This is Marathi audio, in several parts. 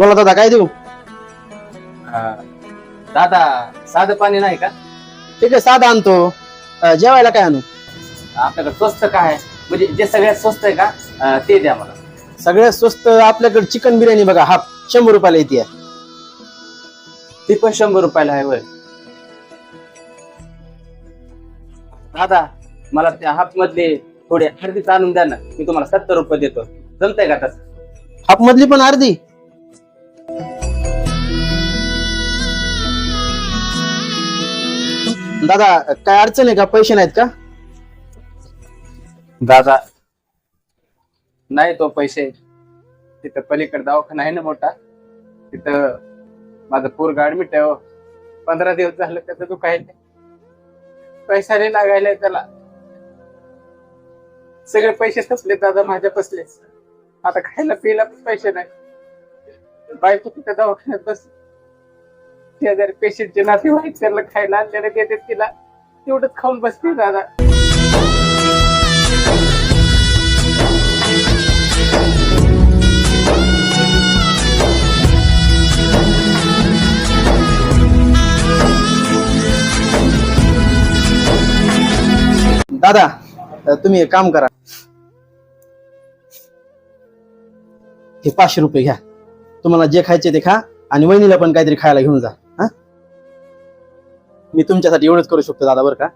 बोला दादा, काय देऊ? दादा साधं पाणी नाही का? ठीक आहे, साधा आणतो. जेवायला काय आणू? आपल्याकडे स्वस्त काय आहे? म्हणजे जे सगळ्यात स्वस्त आहे का ते द्या मला. सगळ्यात स्वस्त आपल्याकडे चिकन बिर्याणी बघा, हाफ 100 रुपयाला येते. ती पण 100 रुपयाला आहे वय. दादा मला त्या हाफ मधले थोडे अर्धीच आणून द्या ना, मी तुम्हाला 70 रुपये देतो. जमतंय का तसं? हाफ मधली पण अर्धी? दादा काय अडचण आहे का? पैसे नाहीत का? दादा नाही तो पैसे. तिथं पलीकडे दवाखाना आहे ना मोठा, तिथं माझं पोरगं ऍडमिट आहे. 15 दिवस झालं त्याचं दुखायला, पैसा नाही लागायला त्याला. सगळे पैसे संपले दादा माझ्या बसले. आता खायला पियला पण पैसे नाही. बायको तिथं दवाखान्यात बस. शेजारी पेशंटचे नातेवाईक त्यांना खायला आणलेले देते तिला, तेवढंच खाऊन बसते दादा. दादा तुम्ही एक काम करा, हे 500 रुपये घ्या. तुम्हाला जे खायचे ते खा आणि वहिनीला पण काहीतरी खायला घेऊन जा. हा, मी तुमच्यासाठी एवढंच करू शकतो दादा, बरं का?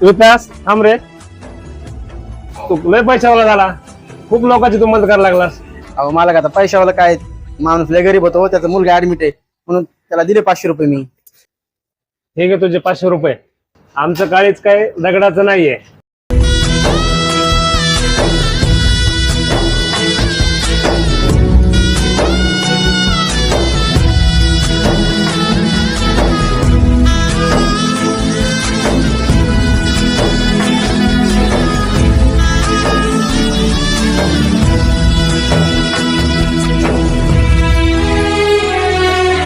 विकास थांब रे, तू लय पैशावाला झाला. खूप लोकांची तू मदत करायला लागलास. अहो मला का आता पैशावाला काय, माणूस लय गरीब होतो, त्याचा मुलगा ऍडमिट आहे म्हणून त्याला दिले 500 रुपये मी. हे घे तुझे 500 रुपये. आमचं काळीच काय दगडाचं नाहीये.